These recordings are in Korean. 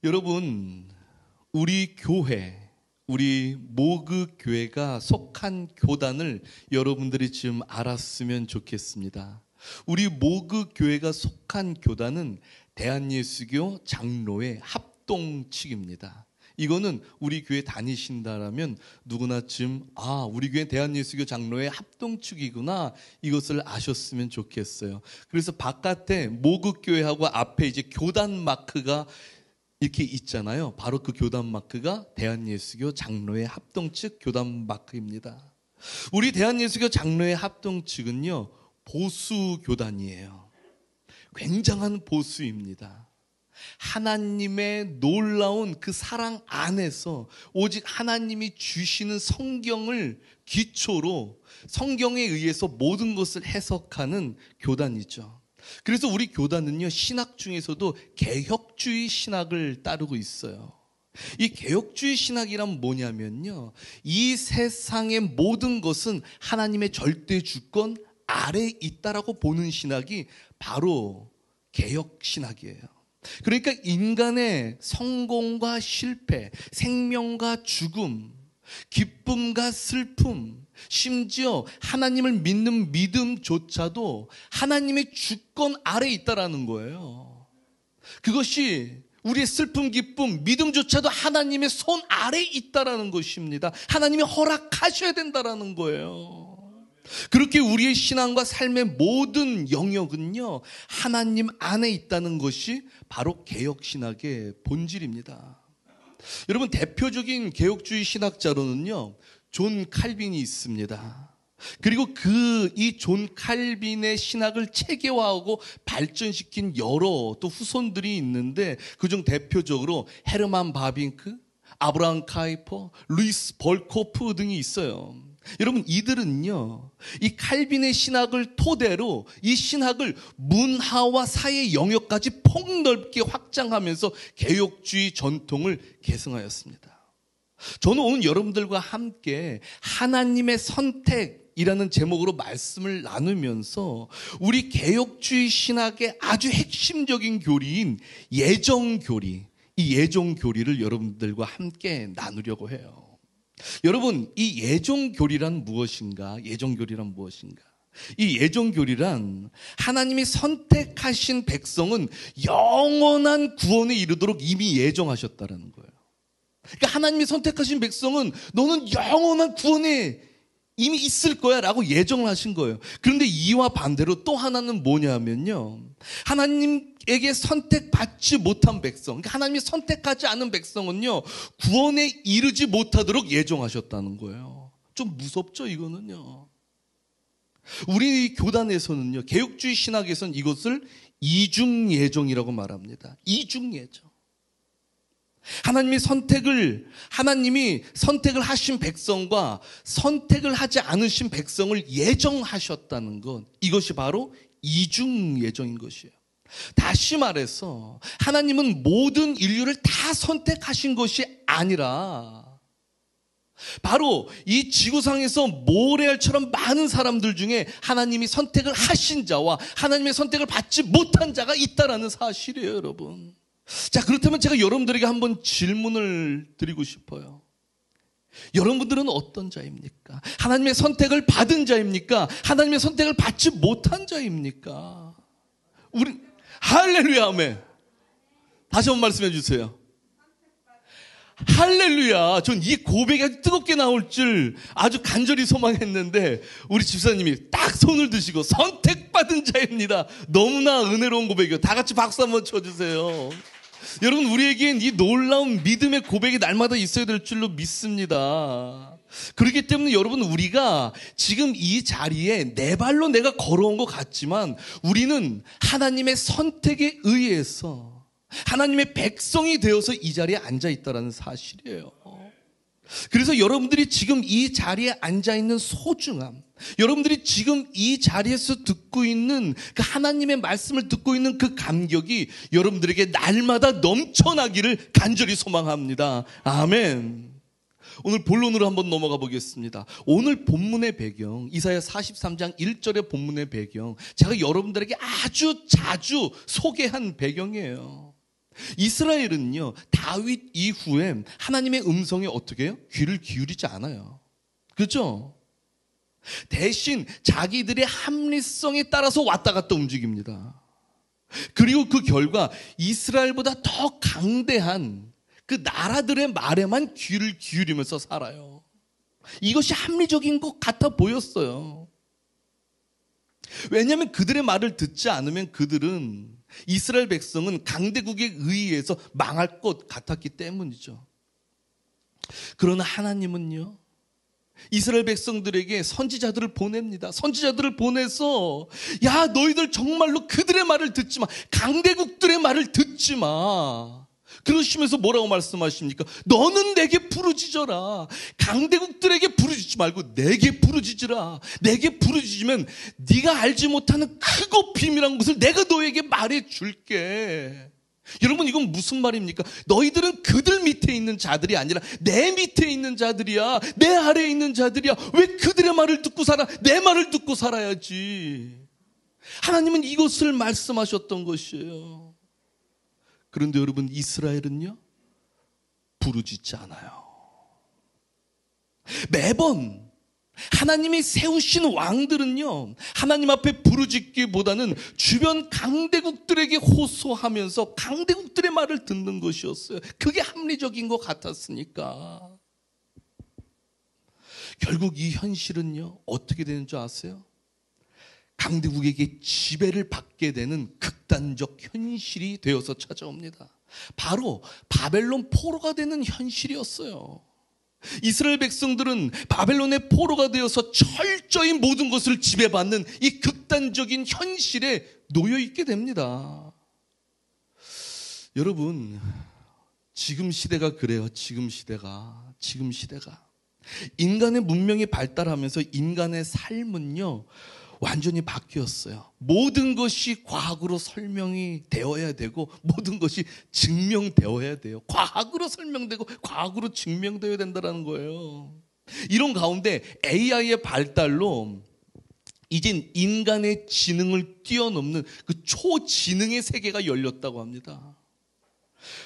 여러분, 우리 교회, 우리 모그 교회가 속한 교단을 여러분들이 지금 알았으면 좋겠습니다. 우리 모그 교회가 속한 교단은 대한예수교 장로회 합동측입니다. 이거는 우리 교회 다니신다라면 누구나 지금 우리 교회 대한예수교 장로회 합동측이구나, 이것을 아셨으면 좋겠어요. 그래서 바깥에 모그 교회하고 앞에 이제 교단 마크가 이렇게 있잖아요. 바로 그 교단 마크가 대한예수교 장로회 합동측 교단 마크입니다. 우리 대한예수교 장로회 합동측은요, 보수 교단이에요. 굉장한 보수입니다. 하나님의 놀라운 그 사랑 안에서 오직 하나님이 주시는 성경을 기초로 성경에 의해서 모든 것을 해석하는 교단이죠. 그래서 우리 교단은요, 신학 중에서도 개혁주의 신학을 따르고 있어요. 이 개혁주의 신학이란 뭐냐면요, 이 세상의 모든 것은 하나님의 절대 주권 아래에 있다라고 보는 신학이 바로 개혁 신학이에요. 그러니까 인간의 성공과 실패, 생명과 죽음, 기쁨과 슬픔, 심지어 하나님을 믿는 믿음조차도 하나님의 주권 아래에 있다라는 거예요. 그것이 우리의 슬픔, 기쁨, 믿음조차도 하나님의 손 아래에 있다라는 것입니다. 하나님이 허락하셔야 된다라는 거예요. 그렇게 우리의 신앙과 삶의 모든 영역은요, 하나님 안에 있다는 것이 바로 개혁신학의 본질입니다. 여러분, 대표적인 개혁주의 신학자로는요, 존 칼빈이 있습니다. 그리고 이 존 칼빈의 신학을 체계화하고 발전시킨 여러 또 후손들이 있는데, 그중 대표적으로 헤르만 바빙크, 아브라함 카이퍼, 루이스 벌코프 등이 있어요. 여러분, 이들은요, 이 칼빈의 신학을 토대로 이 신학을 문화와 사회 영역까지 폭넓게 확장하면서 개혁주의 전통을 계승하였습니다. 저는 오늘 여러분들과 함께 하나님의 선택이라는 제목으로 말씀을 나누면서 우리 개혁주의 신학의 아주 핵심적인 교리인 예정교리, 이 예정교리를 여러분들과 함께 나누려고 해요. 여러분, 이 예정교리란 무엇인가? 예정교리란 무엇인가? 이 예정교리란 하나님이 선택하신 백성은 영원한 구원에 이르도록 이미 예정하셨다는 거예요. 그러니까 하나님이 선택하신 백성은 너는 영원한 구원에 이미 있을 거야 라고 예정을 하신 거예요. 그런데 이와 반대로 또 하나는 뭐냐면요, 하나님에게 선택받지 못한 백성, 그러니까 하나님이 선택하지 않은 백성은요, 구원에 이르지 못하도록 예정하셨다는 거예요. 좀 무섭죠, 이거는요. 우리 교단에서는요, 개혁주의 신학에서는 이것을 이중예정이라고 말합니다. 이중예정. 하나님이 선택을 하신 백성과 선택을 하지 않으신 백성을 예정하셨다는 것, 이것이 바로 이중 예정인 것이에요. 다시 말해서 하나님은 모든 인류를 다 선택하신 것이 아니라 바로 이 지구상에서 모래알처럼 많은 사람들 중에 하나님이 선택을 하신 자와 하나님의 선택을 받지 못한 자가 있다라는 사실이에요, 여러분. 자, 그렇다면 제가 여러분들에게 한번 질문을 드리고 싶어요. 여러분들은 어떤 자입니까? 하나님의 선택을 받은 자입니까? 하나님의 선택을 받지 못한 자입니까? 할렐루야, 아멘. 다시 한번 말씀해 주세요. 할렐루야. 전 이 고백이 아주 뜨겁게 나올 줄 아주 간절히 소망했는데 우리 집사님이 딱 손을 드시고 선택받은 자입니다. 너무나 은혜로운 고백이요. 다 같이 박수 한번 쳐주세요. 여러분, 우리에겐 이 놀라운 믿음의 고백이 날마다 있어야 될 줄로 믿습니다. 그렇기 때문에 여러분, 우리가 지금 이 자리에 내 발로 내가 걸어온 것 같지만 우리는 하나님의 선택에 의해서 하나님의 백성이 되어서 이 자리에 앉아있다는 사실이에요. 그래서 여러분들이 지금 이 자리에 앉아있는 소중함, 여러분들이 지금 이 자리에서 듣고 있는 그 하나님의 말씀을 듣고 있는 그 감격이 여러분들에게 날마다 넘쳐나기를 간절히 소망합니다. 아멘. 오늘 본론으로 한번 넘어가 보겠습니다. 오늘 본문의 배경, 이사야 43장 1절의 본문의 배경, 제가 여러분들에게 아주 자주 소개한 배경이에요. 이스라엘은요, 다윗 이후에 하나님의 음성에 어떻게 해요? 귀를 기울이지 않아요. 그렇죠? 대신 자기들의 합리성에 따라서 왔다 갔다 움직입니다. 그리고 그 결과 이스라엘보다 더 강대한 그 나라들의 말에만 귀를 기울이면서 살아요. 이것이 합리적인 것 같아 보였어요. 왜냐하면 그들의 말을 듣지 않으면 그들은, 이스라엘 백성은 강대국에 의해서 망할 것 같았기 때문이죠. 그러나 하나님은요, 이스라엘 백성들에게 선지자들을 보냅니다. 선지자들을 보내서, 야, 너희들 정말로 그들의 말을 듣지 마. 강대국들의 말을 듣지 마. 그러시면서 뭐라고 말씀하십니까? 너는 내게 부르짖어라. 강대국들에게 부르짖지 말고 내게 부르짖으라. 내게 부르짖으면 네가 알지 못하는 크고 비밀한 것을 내가 너에게 말해줄게. 여러분, 이건 무슨 말입니까? 너희들은 그들 밑에 있는 자들이 아니라 내 밑에 있는 자들이야. 내 아래에 있는 자들이야. 왜 그들의 말을 듣고 살아? 내 말을 듣고 살아야지. 하나님은 이것을 말씀하셨던 것이에요. 그런데 여러분, 이스라엘은요, 부르짖지 않아요. 매번 하나님이 세우신 왕들은요, 하나님 앞에 부르짖기보다는 주변 강대국들에게 호소하면서 강대국들의 말을 듣는 것이었어요. 그게 합리적인 것 같았으니까. 결국 이 현실은요, 어떻게 되는 줄 아세요? 강대국에게 지배를 받게 되는 극단적 현실이 되어서 찾아옵니다. 바로 바벨론 포로가 되는 현실이었어요. 이스라엘 백성들은 바벨론의 포로가 되어서 철저히 모든 것을 지배받는 이 극단적인 현실에 놓여 있게 됩니다. 여러분, 지금 시대가 그래요. 지금 시대가. 인간의 문명이 발달하면서 인간의 삶은요, 완전히 바뀌었어요. 모든 것이 과학으로 설명이 되어야 되고 모든 것이 증명되어야 돼요. 과학으로 설명되고 과학으로 증명되어야 된다는 거예요. 이런 가운데 AI의 발달로 이젠 인간의 지능을 뛰어넘는 그 초지능의 세계가 열렸다고 합니다.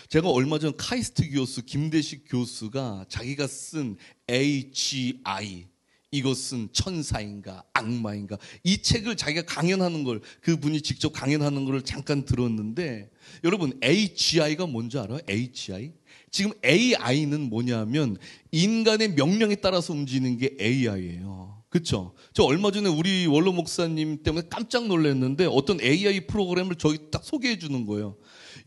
제가 얼마 전 카이스트 교수 김대식 교수가 자기가 쓴 AGI, 이것은 천사인가 악마인가, 이 책을 자기가 강연하는 걸, 그분이 직접 강연하는 걸 잠깐 들었는데, 여러분 AGI가 뭔지 알아요? AGI? 지금 AI는 뭐냐면 인간의 명령에 따라서 움직이는 게 AI예요. 그렇죠? 저 얼마 전에 우리 원로 목사님 때문에 깜짝 놀랐는데 어떤 AI 프로그램을 저희 딱 소개해 주는 거예요.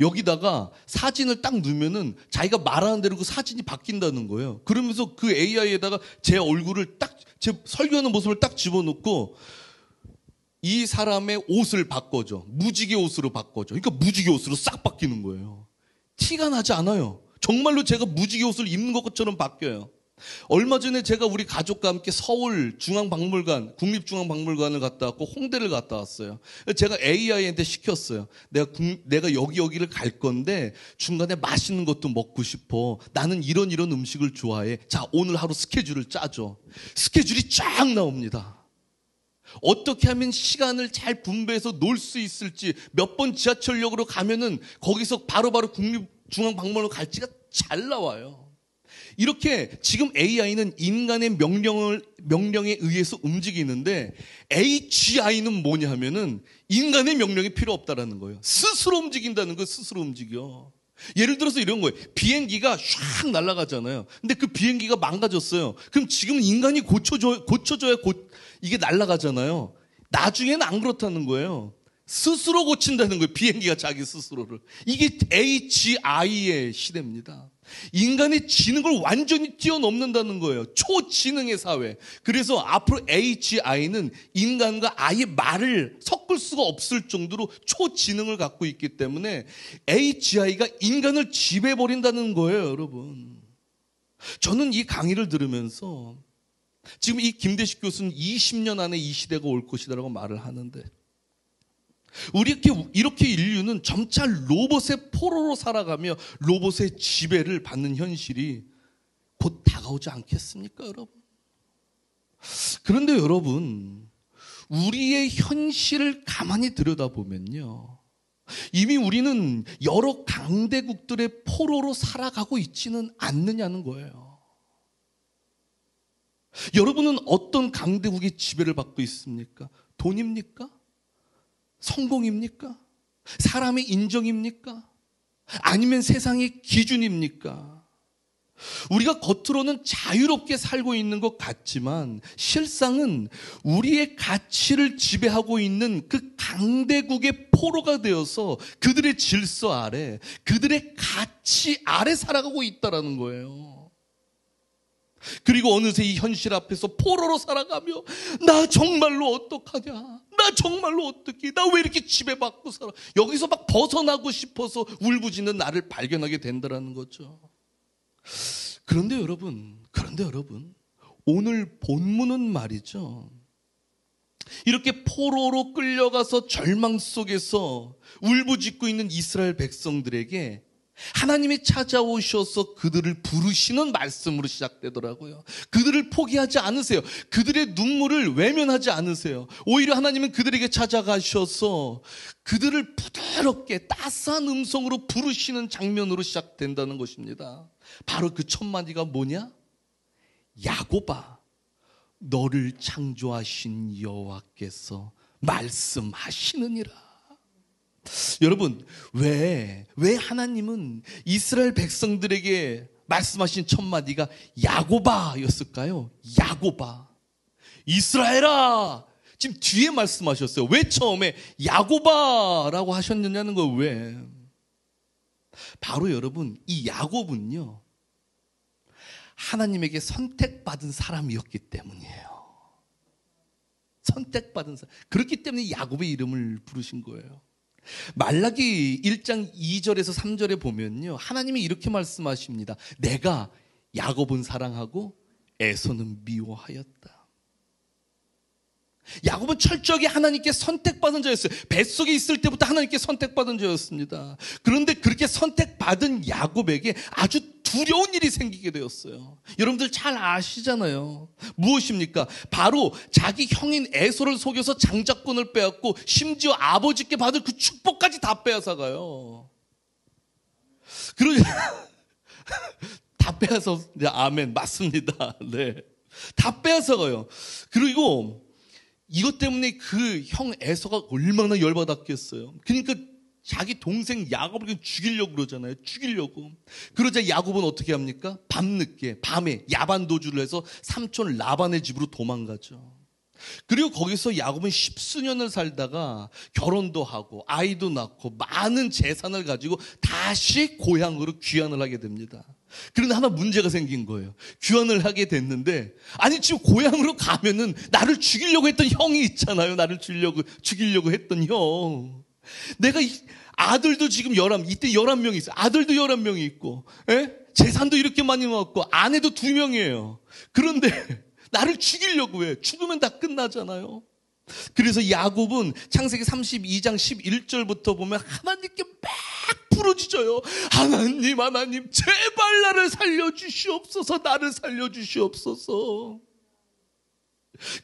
여기다가 사진을 딱 넣으면은 자기가 말하는 대로 그 사진이 바뀐다는 거예요. 그러면서 그 AI에다가 제 얼굴을 딱, 제 설교하는 모습을 딱 집어넣고 이 사람의 옷을 바꿔줘. 무지개 옷으로 바꿔줘. 그러니까 무지개 옷으로 싹 바뀌는 거예요. 티가 나지 않아요. 정말로 제가 무지개 옷을 입는 것처럼 바뀌어요. 얼마 전에 제가 우리 가족과 함께 서울 중앙박물관, 국립중앙박물관을 갔다 왔고 홍대를 갔다 왔어요. 제가 AI한테 시켰어요. 내가 여기를 갈 건데 중간에 맛있는 것도 먹고 싶어. 나는 이런 음식을 좋아해. 자, 오늘 하루 스케줄을 짜줘. 스케줄이 쫙 나옵니다. 어떻게 하면 시간을 잘 분배해서 놀 수 있을지, 몇 번 지하철역으로 가면은 거기서 바로바로 국립중앙박물관 갈지가 잘 나와요. 이렇게 지금 AI는 인간의 명령에 의해서 움직이는데 AGI는 뭐냐 하면은 인간의 명령이 필요 없다라는 거예요. 스스로 움직인다는 거예요. 스스로 움직여. 예를 들어서 이런 거예요. 비행기가 샥 날아가잖아요. 근데 그 비행기가 망가졌어요. 그럼 지금 인간이 고쳐줘야 이게 날아가잖아요. 나중에는 안 그렇다는 거예요. 스스로 고친다는 거예요. 비행기가 자기 스스로를. 이게 AGI의 시대입니다. 인간의 지능을 완전히 뛰어넘는다는 거예요. 초지능의 사회. 그래서 앞으로 AGI는 인간과 아예 말을 섞을 수가 없을 정도로 초지능을 갖고 있기 때문에 AGI가 인간을 지배해버린다는 거예요, 여러분. 저는 이 강의를 들으면서 지금 이 김대식 교수는 20년 안에 이 시대가 올 것이다라고 말을 하는데, 우리 이렇게 인류는 점차 로봇의 포로로 살아가며 로봇의 지배를 받는 현실이 곧 다가오지 않겠습니까, 여러분? 그런데 여러분, 우리의 현실을 가만히 들여다보면요, 이미 우리는 여러 강대국들의 포로로 살아가고 있지는 않느냐는 거예요. 여러분은 어떤 강대국의 지배를 받고 있습니까? 돈입니까? 성공입니까? 사람의 인정입니까? 아니면 세상의 기준입니까? 우리가 겉으로는 자유롭게 살고 있는 것 같지만 실상은 우리의 가치를 지배하고 있는 그 강대국의 포로가 되어서 그들의 질서 아래, 그들의 가치 아래 살아가고 있다는 거예요. 그리고 어느새 이 현실 앞에서 포로로 살아가며 나 정말로 어떡하냐, 나 정말로 어떡해, 나 왜 이렇게 지배받고 살아, 여기서 막 벗어나고 싶어서 울부짖는 나를 발견하게 된다는 거죠. 그런데 여러분, 오늘 본문은 말이죠, 이렇게 포로로 끌려가서 절망 속에서 울부짖고 있는 이스라엘 백성들에게 하나님이 찾아오셔서 그들을 부르시는 말씀으로 시작되더라고요. 그들을 포기하지 않으세요. 그들의 눈물을 외면하지 않으세요. 오히려 하나님은 그들에게 찾아가셔서 그들을 부드럽게 따스한 음성으로 부르시는 장면으로 시작된다는 것입니다. 바로 그 첫 마디가 뭐냐? 야곱아, 너를 창조하신 여호와께서 말씀하시느니라. 여러분, 왜 하나님은 이스라엘 백성들에게 말씀하신 첫 마디가 야곱아였을까요? 야곱아, 이스라엘아. 지금 뒤에 말씀하셨어요. 왜 처음에 야곱아라고 하셨느냐는 거. 왜? 바로 여러분, 이 야곱은요, 하나님에게 선택받은 사람이었기 때문이에요. 선택받은 사람. 그렇기 때문에 야곱의 이름을 부르신 거예요. 말라기 1장 2절에서 3절에 보면요, 하나님이 이렇게 말씀하십니다. 내가 야곱은 사랑하고 에서는 미워하였다. 야곱은 철저하게 하나님께 선택받은 자였어요. 뱃속에 있을 때부터 하나님께 선택받은 자였습니다. 그런데 그렇게 선택받은 야곱에게 아주 두려운 일이 생기게 되었어요. 여러분들 잘 아시잖아요. 무엇입니까? 바로 자기 형인 에서를 속여서 장자권을 빼앗고 심지어 아버지께 받을 그 축복까지 다 빼앗아가요. 다 빼앗아. 아멘, 맞습니다. 네, 다 빼앗아가요. 그리고 이것 때문에 그 형 에서가 얼마나 열받았겠어요. 그러니까 자기 동생 야곱을 죽이려고 그러잖아요. 죽이려고. 그러자 야곱은 어떻게 합니까? 밤에 야반 도주를 해서 삼촌 라반의 집으로 도망가죠. 그리고 거기서 야곱은 십수년을 살다가 결혼도 하고 아이도 낳고 많은 재산을 가지고 다시 고향으로 귀환을 하게 됩니다. 그런데 하나 문제가 생긴 거예요. 귀환을 하게 됐는데, 아니 지금 고향으로 가면은 나를 죽이려고 했던 형이 있잖아요. 나를 죽이려고 했던 형. 내가 아들도 지금 이때 11명이 있어요. 아들도 11명이 있고, 재산도 이렇게 많이 모았고, 아내도 2명이에요. 그런데 나를 죽이려고 해. 죽으면 다 끝나잖아요. 그래서 야곱은 창세기 32장 11절부터 보면 하나님께 막 부르짖어요. 하나님, 제발 나를 살려주시옵소서, 나를 살려주시옵소서.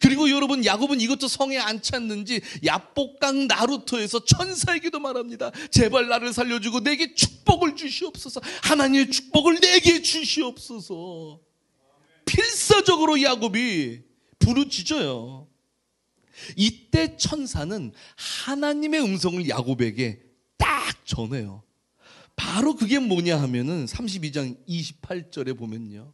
그리고 여러분, 야곱은 이것도 성에 안 찼는지 야복강 나루토에서 천사에게도 말합니다. 제발 나를 살려주고 내게 축복을 주시옵소서. 하나님의 축복을 내게 주시옵소서. 필사적으로 야곱이 부르짖어요. 이때 천사는 하나님의 음성을 야곱에게 딱 전해요. 바로 그게 뭐냐 하면은 32장 28절에 보면요,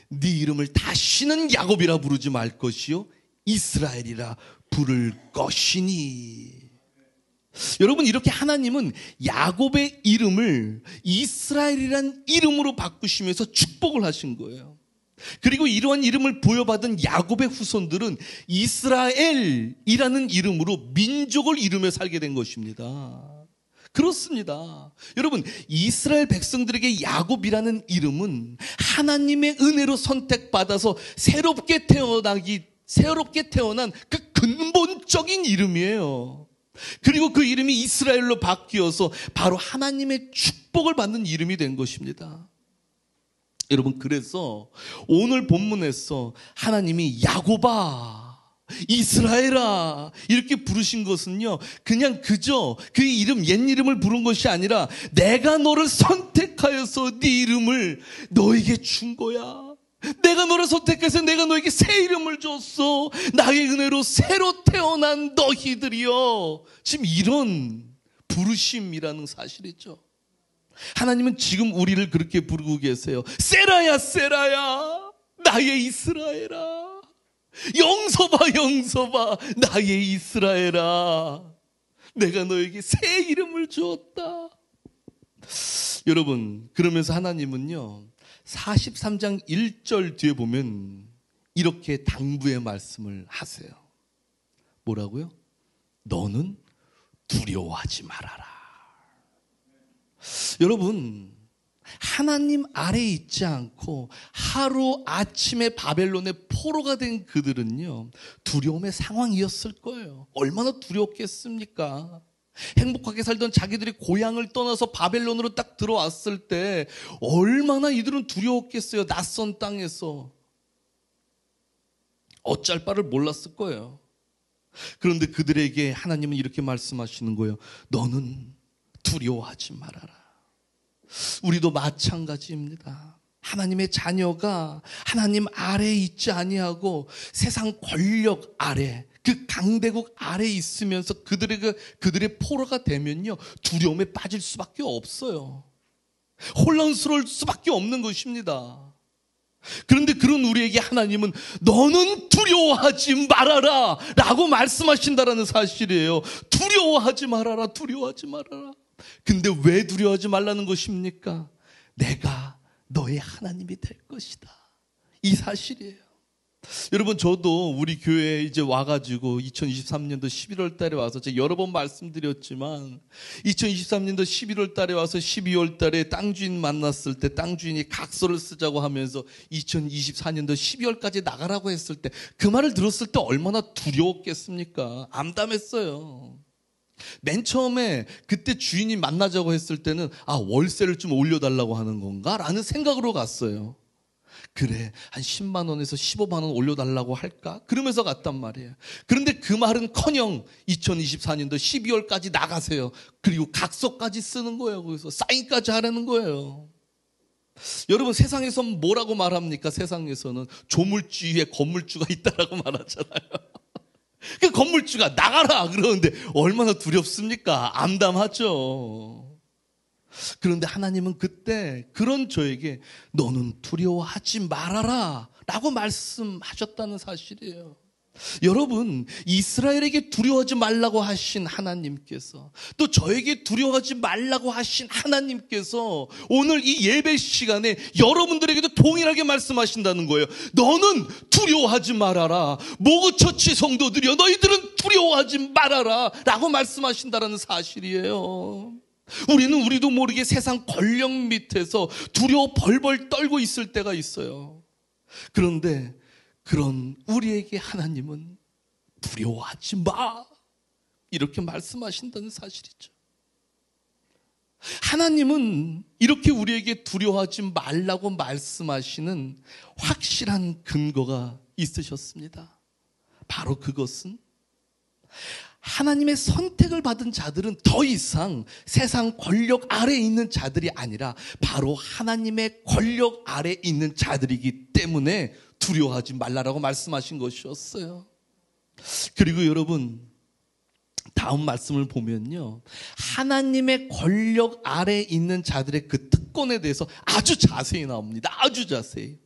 네 이름을 다시는 야곱이라 부르지 말 것이요 이스라엘이라 부를 것이니. 여러분, 이렇게 하나님은 야곱의 이름을 이스라엘이란 이름으로 바꾸시면서 축복을 하신 거예요. 그리고 이러한 이름을 부여받은 야곱의 후손들은 이스라엘이라는 이름으로 민족을 이루며 살게 된 것입니다. 그렇습니다. 여러분, 이스라엘 백성들에게 야곱이라는 이름은 하나님의 은혜로 선택받아서 새롭게 태어난 그 근본적인 이름이에요. 그리고 그 이름이 이스라엘로 바뀌어서 바로 하나님의 축복을 받는 이름이 된 것입니다. 여러분, 그래서 오늘 본문에서 하나님이 야곱아 이스라엘아 이렇게 부르신 것은요, 그냥 그저 그 이름, 옛 이름을 부른 것이 아니라 내가 너를 선택하여서 네 이름을 너에게 준 거야. 내가 너를 선택해서 내가 너에게 새 이름을 줬어. 나의 은혜로 새로 태어난 너희들이여. 지금 이런 부르심이라는 사실이죠. 하나님은 지금 우리를 그렇게 부르고 계세요. 세라야 세라야 나의 이스라엘아. 영서봐 영서봐 나의 이스라엘아. 내가 너에게 새 이름을 주었다. 여러분, 그러면서 하나님은요 43장 1절 뒤에 보면 이렇게 당부의 말씀을 하세요. 뭐라고요? 너는 두려워하지 말아라. 여러분, 하나님 아래에 있지 않고 하루 아침에 바벨론의 포로가 된 그들은요 두려움의 상황이었을 거예요. 얼마나 두려웠겠습니까? 행복하게 살던 자기들이 고향을 떠나서 바벨론으로 딱 들어왔을 때 얼마나 이들은 두려웠겠어요. 낯선 땅에서 어쩔 바를 몰랐을 거예요. 그런데 그들에게 하나님은 이렇게 말씀하시는 거예요. 너는 두려워하지 말아라. 우리도 마찬가지입니다. 하나님의 자녀가 하나님 아래에 있지 아니하고 세상 권력 아래, 그 강대국 아래에 있으면서 그들의 포로가 되면요 두려움에 빠질 수밖에 없어요. 혼란스러울 수밖에 없는 것입니다. 그런데 그런 우리에게 하나님은 너는 두려워하지 말아라 라고 말씀하신다라는 사실이에요. 두려워하지 말아라, 두려워하지 말아라. 근데 왜 두려워하지 말라는 것입니까? 내가 너의 하나님이 될 것이다. 이 사실이에요. 여러분, 저도 우리 교회에 이제 와가지고 2023년도 11월 달에 와서 제가 여러 번 말씀드렸지만 2023년도 11월 달에 와서 12월 달에 땅 주인 만났을 때 땅 주인이 각서를 쓰자고 하면서 2024년도 12월까지 나가라고 했을 때 그 말을 들었을 때 얼마나 두려웠겠습니까? 암담했어요. 맨 처음에 그때 주인이 만나자고 했을 때는 월세를 좀 올려달라고 하는 건가? 라는 생각으로 갔어요. 그래, 한 10만 원에서 15만 원 올려달라고 할까? 그러면서 갔단 말이에요. 그런데 그 말은커녕 2024년도 12월까지 나가세요. 그리고 각서까지 쓰는 거예요. 그래서 사인까지 하라는 거예요. 여러분, 세상에서는 뭐라고 말합니까? 세상에서는 조물주 위에 건물주가 있다라고 말하잖아요. 그 건물주가 나가라 그러는데 얼마나 두렵습니까? 암담하죠. 그런데 하나님은 그때 그런 저에게 너는 두려워하지 말아라 라고 말씀하셨다는 사실이에요. 여러분, 이스라엘에게 두려워하지 말라고 하신 하나님께서 또 저에게 두려워하지 말라고 하신 하나님께서 오늘 이 예배 시간에 여러분들에게도 동일하게 말씀하신다는 거예요. 너는 두려워하지 말아라. 모그처치 성도들이여 너희들은 두려워하지 말아라 라고 말씀하신다는 사실이에요. 우리도 모르게 세상 권력 밑에서 두려워 벌벌 떨고 있을 때가 있어요. 그런데 그런 우리에게 하나님은 두려워하지 마 이렇게 말씀하신다는 사실이죠. 하나님은 이렇게 우리에게 두려워하지 말라고 말씀하시는 확실한 근거가 있으셨습니다. 바로 그것은 하나님의 선택을 받은 자들은 더 이상 세상 권력 아래에 있는 자들이 아니라 바로 하나님의 권력 아래에 있는 자들이기 때문에 두려워하지 말라라고 말씀하신 것이었어요. 그리고 여러분, 다음 말씀을 보면요, 하나님의 권력 아래에 있는 자들의 그 특권에 대해서 아주 자세히 나옵니다. 아주 자세히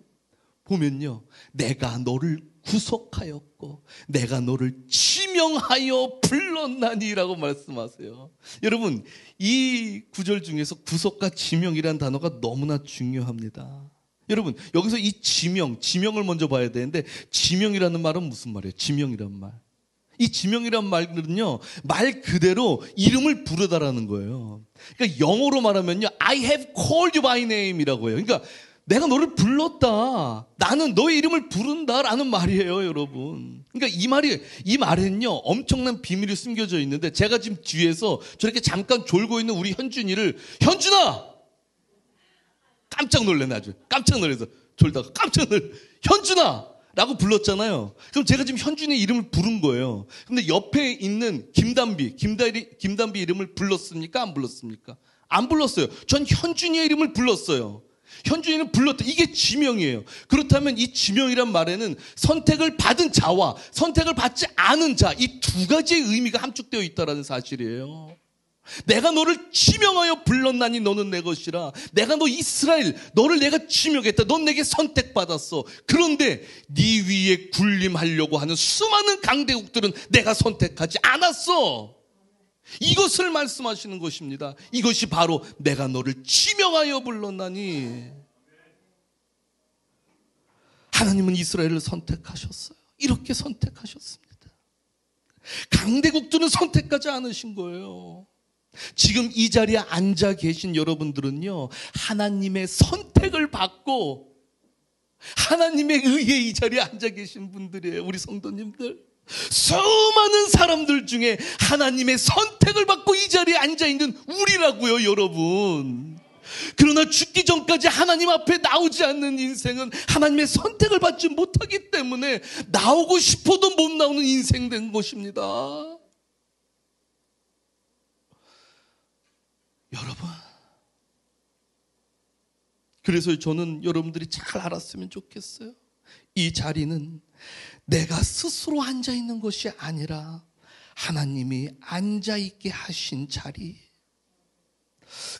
보면요, 내가 너를 구속하였고 내가 너를 지명하여 불렀나니라고 말씀하세요. 여러분, 이 구절 중에서 구속과 지명이라는 단어가 너무나 중요합니다. 여러분, 여기서 이 지명을 먼저 봐야 되는데, 지명이라는 말은 무슨 말이에요? 지명이란 말. 이 지명이란 말은요, 말 그대로 이름을 부르다라는 거예요. 그러니까 영어로 말하면요, I have called you by name 이라고 해요. 그러니까 내가 너를 불렀다. 나는 너의 이름을 부른다라는 말이에요, 여러분. 그러니까 이 말에는요, 엄청난 비밀이 숨겨져 있는데, 제가 지금 뒤에서 저렇게 잠깐 졸고 있는 우리 현준이를, 현준아! 깜짝 놀래네, 아주. 깜짝 놀라서 졸다가 현준아! 라고 불렀잖아요. 그럼 제가 지금 현준이의 이름을 부른 거예요. 근데 옆에 있는 김단비 이름을 불렀습니까? 안 불렀습니까? 안 불렀어요. 전 현준이의 이름을 불렀어요. 현준이는 불렀다. 이게 지명이에요. 그렇다면 이 지명이란 말에는 선택을 받은 자와 선택을 받지 않은 자, 이 두 가지의 의미가 함축되어 있다는 사실이에요. 내가 너를 지명하여 불렀나니 너는 내 것이라. 내가 너 이스라엘, 너를 내가 지명했다. 넌 내게 선택받았어. 그런데 네 위에 군림하려고 하는 수많은 강대국들은 내가 선택하지 않았어. 이것을 말씀하시는 것입니다. 이것이 바로 내가 너를 지명하여 불렀나니. 하나님은 이스라엘을 선택하셨어요. 이렇게 선택하셨습니다. 강대국들은 선택하지 않으신 거예요. 지금 이 자리에 앉아 계신 여러분들은요, 하나님의 선택을 받고 하나님의 의해 이 자리에 앉아 계신 분들이에요. 우리 성도님들, 수많은 사람들 중에 하나님의 선택을 받고 이 자리에 앉아 있는 우리라고요, 여러분. 그러나 죽기 전까지 하나님 앞에 나오지 않는 인생은 하나님의 선택을 받지 못하기 때문에 나오고 싶어도 못 나오는 인생 된 것입니다. 여러분, 그래서 저는 여러분들이 잘 알았으면 좋겠어요. 이 자리는 내가 스스로 앉아있는 것이 아니라 하나님이 앉아있게 하신 자리.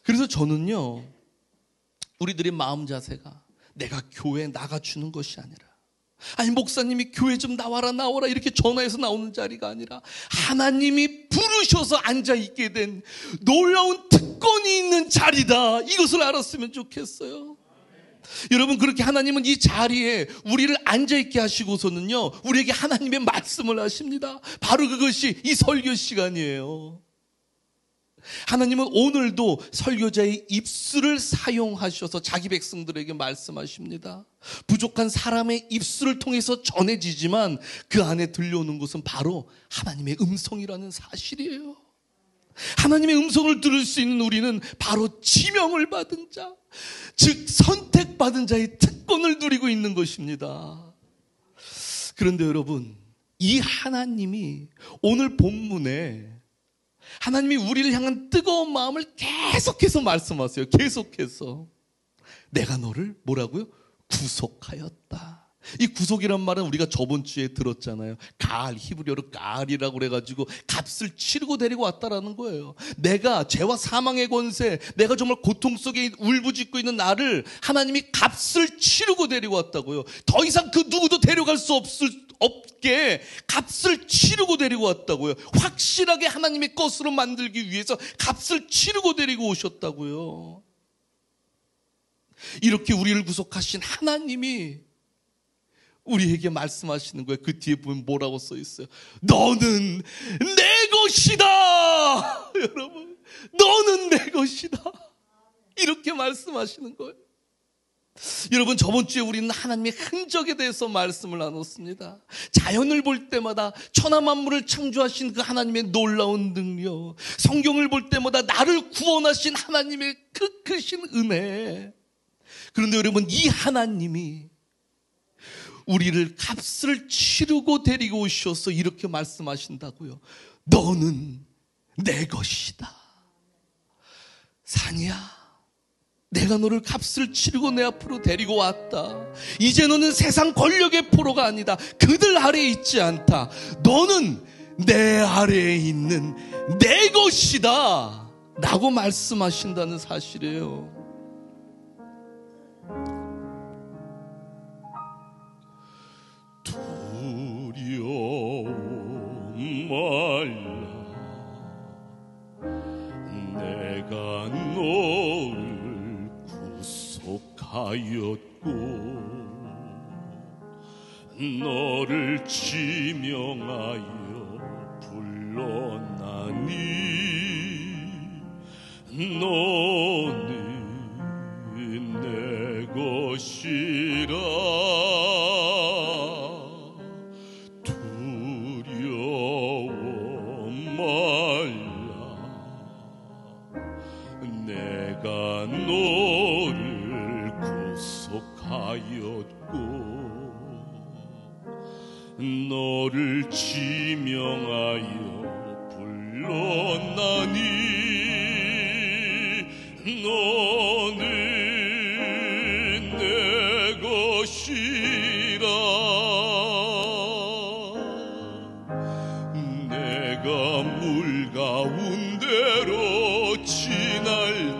그래서 저는요, 우리들의 마음 자세가 내가 교회에 나가주는 것이 아니라, 아니 목사님이 교회 좀 나와라 이렇게 전화해서 나오는 자리가 아니라 하나님이 부르셔서 앉아있게 된 놀라운 특권이 있는 자리다. 이것을 알았으면 좋겠어요. 여러분, 그렇게 하나님은 이 자리에 우리를 앉아있게 하시고서는요, 우리에게 하나님의 말씀을 하십니다. 바로 그것이 이 설교 시간이에요. 하나님은 오늘도 설교자의 입술을 사용하셔서 자기 백성들에게 말씀하십니다. 부족한 사람의 입술을 통해서 전해지지만 그 안에 들려오는 것은 바로 하나님의 음성이라는 사실이에요. 하나님의 음성을 들을 수 있는 우리는 바로 지명을 받은 자, 즉 선택받은 자의 특권을 누리고 있는 것입니다. 그런데 여러분, 이 하나님이 오늘 본문에 하나님이 우리를 향한 뜨거운 마음을 계속해서 말씀하세요. 계속해서. 내가 너를 뭐라고요? 구속하였다. 이 구속이란 말은 우리가 저번 주에 들었잖아요. 가알, 히브리어로 가알이라고 그래가지고 값을 치르고 데리고 왔다라는 거예요. 내가 죄와 사망의 권세, 내가 정말 고통 속에 울부짖고 있는 나를 하나님이 값을 치르고 데리고 왔다고요. 더 이상 그 누구도 데려갈 수 없게 값을 치르고 데리고 왔다고요. 확실하게 하나님의 것으로 만들기 위해서 값을 치르고 데리고 오셨다고요. 이렇게 우리를 구속하신 하나님이 우리에게 말씀하시는 거예요. 그 뒤에 보면 뭐라고 써 있어요? 너는 내 것이다. 여러분, 너는 내 것이다. 이렇게 말씀하시는 거예요. 여러분, 저번 주에 우리는 하나님의 흔적에 대해서 말씀을 나눴습니다. 자연을 볼 때마다 천하 만물을 창조하신 그 하나님의 놀라운 능력, 성경을 볼 때마다 나를 구원하신 하나님의 그 크신 은혜. 그런데 여러분, 이 하나님이 우리를 값을 치르고 데리고 오셔서 이렇게 말씀하신다고요. 너는 내 것이다. 산이야, 내가 너를 값을 치르고 내 앞으로 데리고 왔다. 이제 너는 세상 권력의 포로가 아니다. 그들 아래에 있지 않다. 너는 내 아래에 있는 내 것이다 라고 말씀하신다는 사실이에요. 말라, 내가 너를 구속하였고 너를 지명하여 불렀나니 너는 내 것이라. 내가 너를 구속하였고 너를 지명하여 불렀나니 너는 내 것이라. 내가 물 가운데로 지날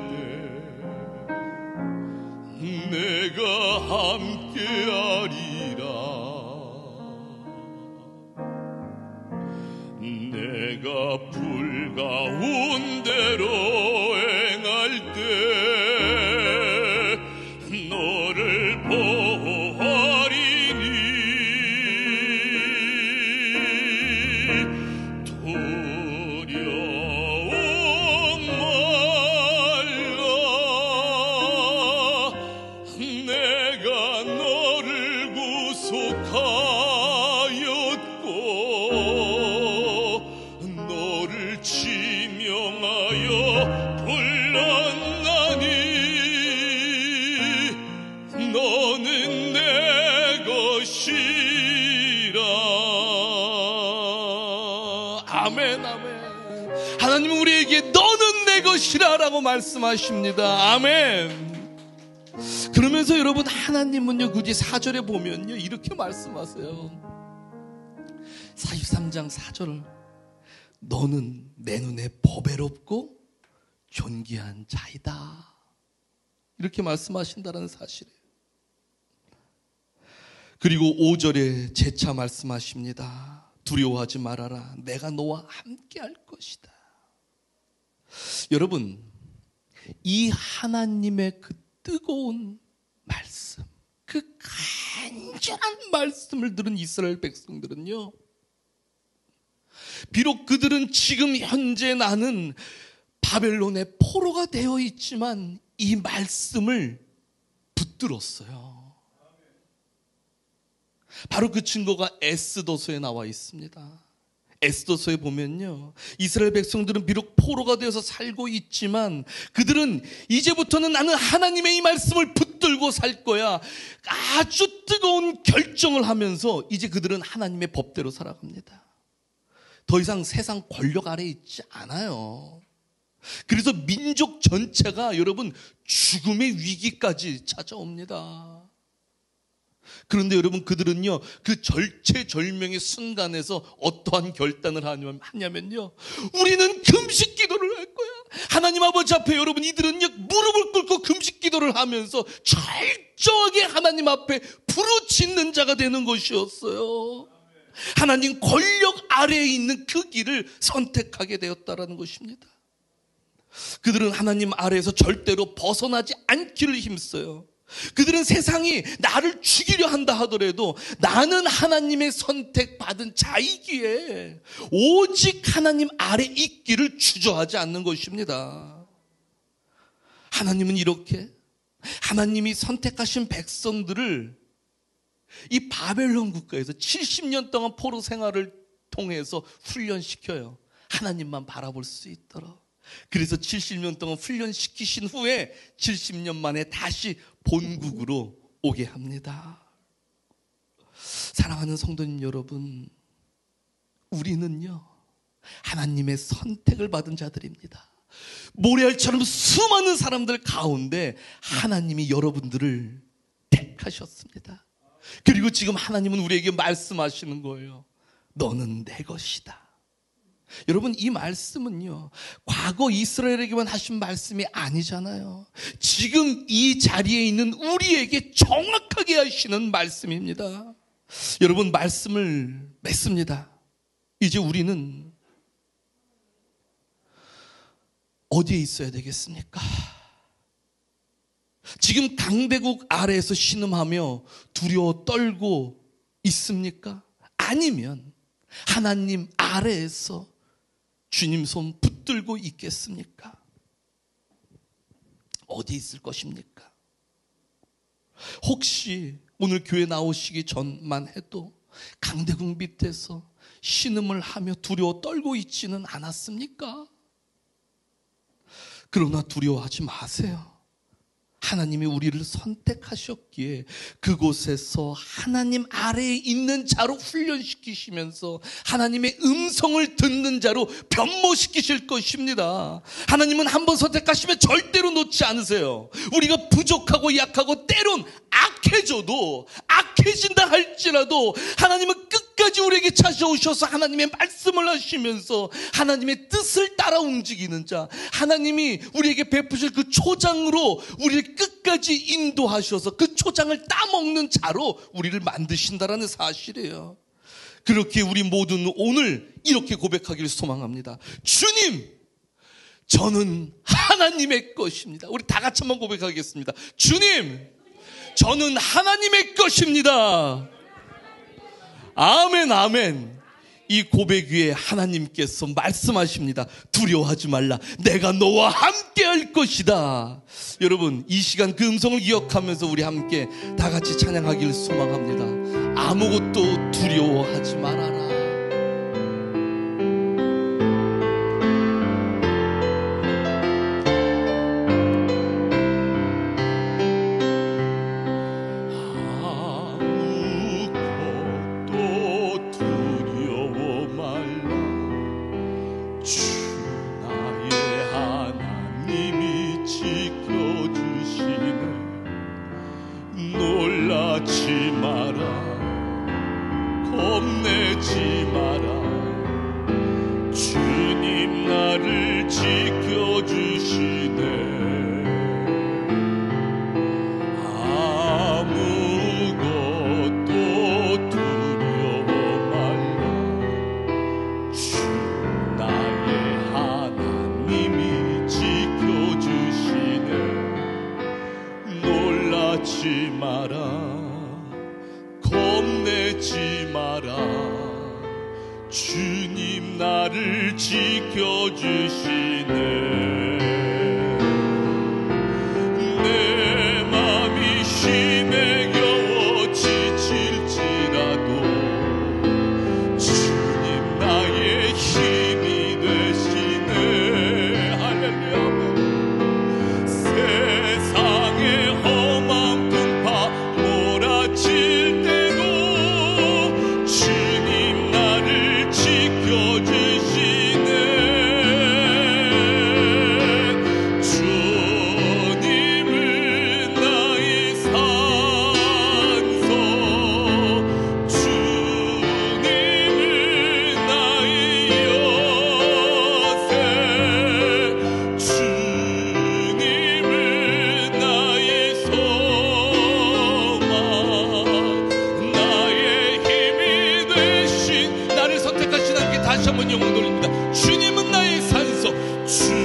때 내가 함께하리라. 내가 불 가운데로 행할 때 너를 보호하리니 두려움 말라. 내가 너를 구속하였고 너를 지명하여 불렀나니 너는 내 것이라. 아멘, 아멘. 하나님은 우리에게 너는 내 것이라 라고 말씀하십니다. 아멘. 그러면서 여러분, 하나님은요 굳이 4절에 보면요 이렇게 말씀하세요. 43장 4절, 너는 내 눈에 보배롭고 존귀한 자이다, 이렇게 말씀하신다는 사실이에요. 그리고 5절에 재차 말씀하십니다. 두려워하지 말아라, 내가 너와 함께 할 것이다. 여러분, 이 하나님의 그 뜨거운 말씀, 그 간절한 말씀을 들은 이스라엘 백성들은요, 비록 그들은 지금 현재 나는 바벨론의 포로가 되어 있지만 이 말씀을 붙들었어요. 바로 그 증거가 에스더서에 나와 있습니다. 에스더서에 보면요, 이스라엘 백성들은 비록 포로가 되어서 살고 있지만 그들은 이제부터는 나는 하나님의 이 말씀을 붙들고 살 거야, 아주 뜨거운 결정을 하면서 이제 그들은 하나님의 법대로 살아갑니다. 더 이상 세상 권력 아래에 있지 않아요. 그래서 민족 전체가 여러분 죽음의 위기까지 찾아옵니다. 그런데 여러분, 그들은요 그 절체절명의 순간에서 어떠한 결단을 하냐면요, 우리는 금식 기도를 할 거야. 하나님 아버지 앞에 여러분, 이들은요 무릎을 꿇고 금식 기도를 하면서 철저하게 하나님 앞에 부르짖는 자가 되는 것이었어요. 하나님 권력 아래에 있는 그 길을 선택하게 되었다라는 것입니다. 그들은 하나님 아래에서 절대로 벗어나지 않기를 힘써요. 그들은 세상이 나를 죽이려 한다 하더라도 나는 하나님의 선택받은 자이기에 오직 하나님 아래 있기를 주저하지 않는 것입니다. 하나님은 이렇게 하나님이 선택하신 백성들을 이 바벨론 국가에서 70년 동안 포로 생활을 통해서 훈련시켜요. 하나님만 바라볼 수 있도록. 그래서 70년 동안 훈련시키신 후에 70년 만에 다시 본국으로 오게 합니다. 사랑하는 성도님 여러분, 우리는요 하나님의 선택을 받은 자들입니다. 모래알처럼 수많은 사람들 가운데 하나님이 여러분들을 택하셨습니다. 그리고 지금 하나님은 우리에게 말씀하시는 거예요. 너는 내 것이다. 여러분, 이 말씀은요 과거 이스라엘에게만 하신 말씀이 아니잖아요. 지금 이 자리에 있는 우리에게 정확하게 하시는 말씀입니다. 여러분, 말씀을 맺습니다. 이제 우리는 어디에 있어야 되겠습니까? 지금 강대국 아래에서 신음하며 두려워 떨고 있습니까? 아니면 하나님 아래에서 주님 손 붙들고 있겠습니까? 어디 있을 것입니까? 혹시 오늘 교회 나오시기 전만 해도 강대국 밑에서 신음을 하며 두려워 떨고 있지는 않았습니까? 그러나 두려워하지 마세요. 하나님이 우리를 선택하셨기에 그곳에서 하나님 아래에 있는 자로 훈련시키시면서 하나님의 음성을 듣는 자로 변모시키실 것입니다. 하나님은 한번 선택하시면 절대로 놓지 않으세요. 우리가 부족하고 약하고 때론 악해져도, 악해진다 할지라도 하나님은 끝까지 우리에게 찾아오셔서 하나님의 말씀을 하시면서 하나님의 뜻을 따라 움직이는 자, 하나님이 우리에게 베푸실 그 초장으로 우리를 끝까지 인도하셔서 그 초장을 따먹는 자로 우리를 만드신다라는 사실이에요. 그렇게 우리 모두는 오늘 이렇게 고백하기를 소망합니다. 주님, 저는 하나님의 것입니다. 우리 다 같이 한번 고백하겠습니다. 주님, 저는 하나님의 것입니다. 아멘, 아멘. 이 고백 위에 하나님께서 말씀하십니다. 두려워하지 말라. 내가 너와 함께 할 것이다. 여러분, 이 시간 그 음성을 기억하면서 우리 함께 다 같이 찬양하기를 소망합니다. 아무것도 두려워하지 말아라. 주님 나를 지켜주시네. 내 맘이 힘에 겨워 지칠지라도 주님 나의 힘이 되시네. 할렐루야. 세상의 험한 풍파 몰아칠 때도 주님 나를 지켜주시네. 주님은 나의 산소, 주님은 나의 요새, 주님은 나의 소망, 나의 힘이 되신, 나를 선택하신 하나님께 다시 한번 영광 돌립니다. 주님은 나의 산소, 주님은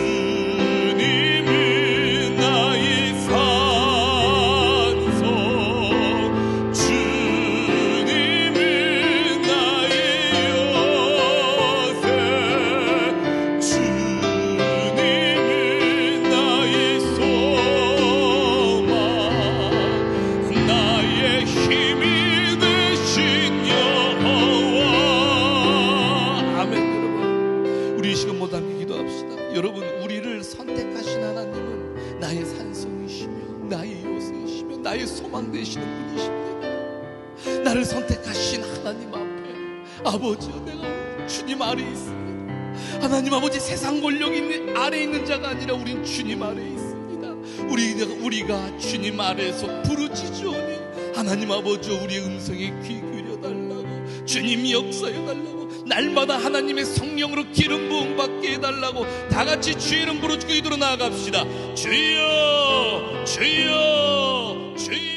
나의 산소, 주님은 나의 요새, 주님은 나의 소망, 나의 힘이 되신 여호와. 아멘. 여러분, 우리 이 시간 모두 함께 기도합시다. 여러분, 우리를 선택하신 하나님은 나의 산성이시며 나의 요새이시며 나의 소망 되시는 분이십니다. 나를 선택하신 하나님 앞에 아버지여, 내가 주님 아래에 있습니다. 하나님 아버지, 세상 권력 아래에 있는 자가 아니라 우린 주님 아래에 있습니다. 우리가 주님 아래에서 부르짖으오니 하나님 아버지, 우리의 음성에 귀 기울여달라고, 주님 역사해달라고, 날마다 하나님의 성령으로 기름 부음 받게 해달라고 다 같이 주의 이름 부르짖고 기도로 나아갑시다. 주여, 주여, 주여.